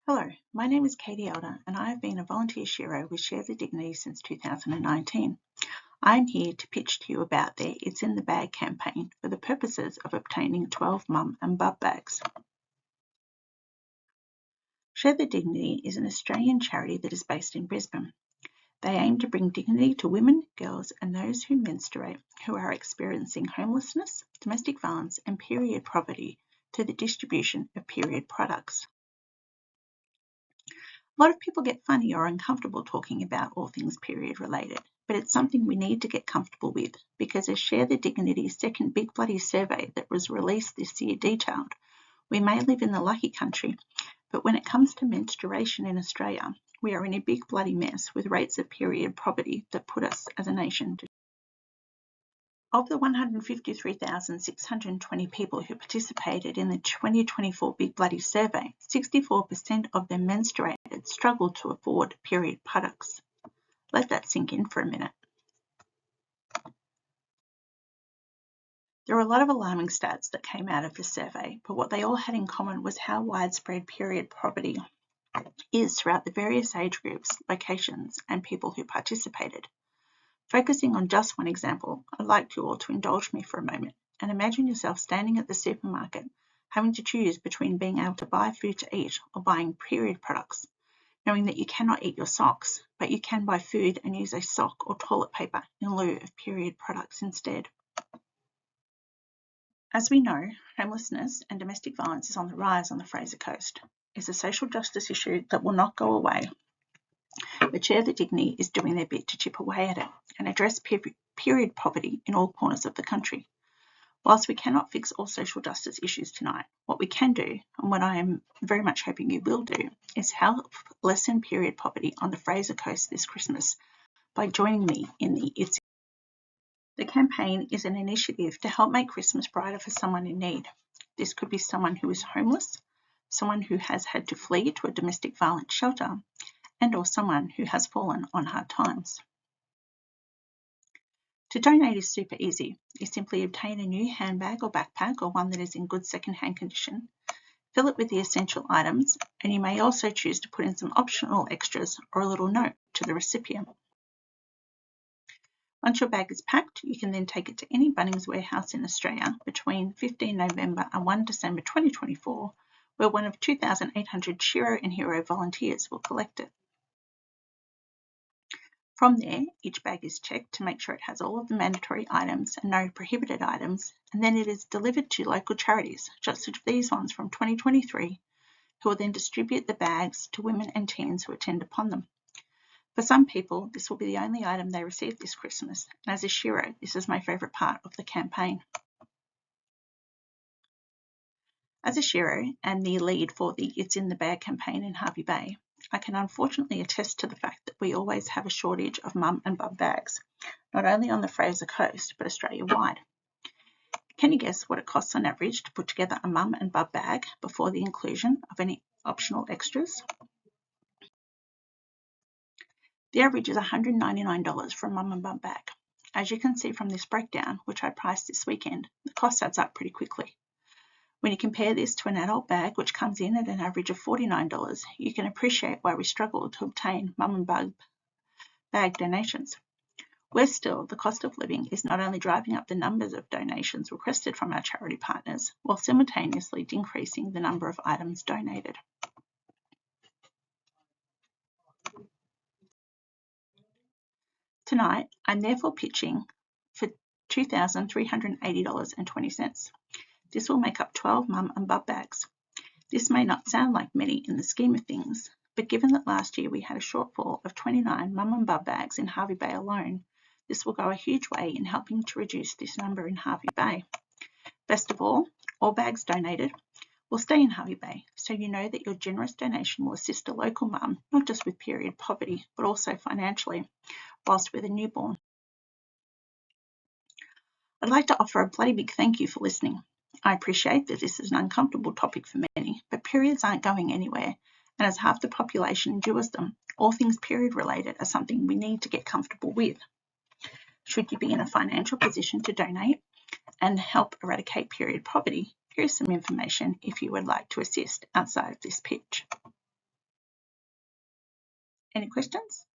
Hello, my name is Katie Elder and I have been a volunteer shero with Share the Dignity since 2019. I am here to pitch to you about their It's in the Bag campaign for the purposes of obtaining 12 mum and bub bags. Share the Dignity is an Australian charity that is based in Brisbane. They aim to bring dignity to women, girls and those who menstruate who are experiencing homelessness, domestic violence and period poverty through the distribution of period products. A lot of people get funny or uncomfortable talking about all things period related, but it's something we need to get comfortable with because as Share the Dignity's second Big Bloody survey that was released this year detailed, we may live in the lucky country, but when it comes to menstruation in Australia, we are in a big bloody mess with rates of period poverty that put us as a nation to. Of the 153,620 people who participated in the 2024 Big Bloody survey, 64% of them menstruated struggled to afford period products. Let that sink in for a minute. There are a lot of alarming stats that came out of the survey, but what they all had in common was how widespread period poverty is throughout the various age groups, locations, and people who participated. Focusing on just one example, I'd like you all to indulge me for a moment and imagine yourself standing at the supermarket having to choose between being able to buy food to eat or buying period products, knowing that you cannot eat your socks, but you can buy food and use a sock or toilet paper in lieu of period products instead. As we know, homelessness and domestic violence is on the rise on the Fraser Coast. It's a social justice issue that will not go away, but Share the Dignity is doing their bit to chip away at it and address period poverty in all corners of the country. Whilst we cannot fix all social justice issues tonight, what we can do, and what I am very much hoping you will do, is help lessen period poverty on the Fraser Coast this Christmas by joining me in the It's. The campaign is an initiative to help make Christmas brighter for someone in need. This could be someone who is homeless, someone who has had to flee to a domestic violence shelter, and or someone who has fallen on hard times. To donate is super easy. You simply obtain a new handbag or backpack or one that is in good second-hand condition, fill it with the essential items, and you may also choose to put in some optional extras or a little note to the recipient. Once your bag is packed, you can then take it to any Bunnings warehouse in Australia between 15 November and 1 December 2024, where one of 2,800 Shero and Hero volunteers will collect it. From there, each bag is checked to make sure it has all of the mandatory items and no prohibited items, and then it is delivered to local charities, such as these ones from 2023, who will then distribute the bags to women and teens who attend upon them. For some people, this will be the only item they receive this Christmas, and as a Shero, this is my favourite part of the campaign. As a Shero and the lead for the It's in the Bag campaign in Hervey Bay, I can unfortunately attest to the fact that we always have a shortage of mum and bub bags, not only on the Fraser Coast, but Australia-wide. Can you guess what it costs on average to put together a mum and bub bag before the inclusion of any optional extras? The average is $199 for a mum and bub bag. As you can see from this breakdown, which I priced this weekend, the cost adds up pretty quickly. When you compare this to an adult bag, which comes in at an average of $49, you can appreciate why we struggle to obtain mum and bub bag donations. Worse still, the cost of living is not only driving up the numbers of donations requested from our charity partners, while simultaneously decreasing the number of items donated. Tonight, I'm therefore pitching for $2,380.20. This will make up 12 mum and bub bags. This may not sound like many in the scheme of things, but given that last year we had a shortfall of 29 mum and bub bags in Hervey Bay alone, this will go a huge way in helping to reduce this number in Hervey Bay. Best of all bags donated will stay in Hervey Bay, so you know that your generous donation will assist a local mum, not just with period poverty, but also financially, whilst with a newborn. I'd like to offer a bloody big thank you for listening. I appreciate that this is an uncomfortable topic for many, but periods aren't going anywhere, and as half the population endures them, all things period related are something we need to get comfortable with. Should you be in a financial position to donate and help eradicate period poverty, here's some information if you would like to assist outside of this pitch. Any questions?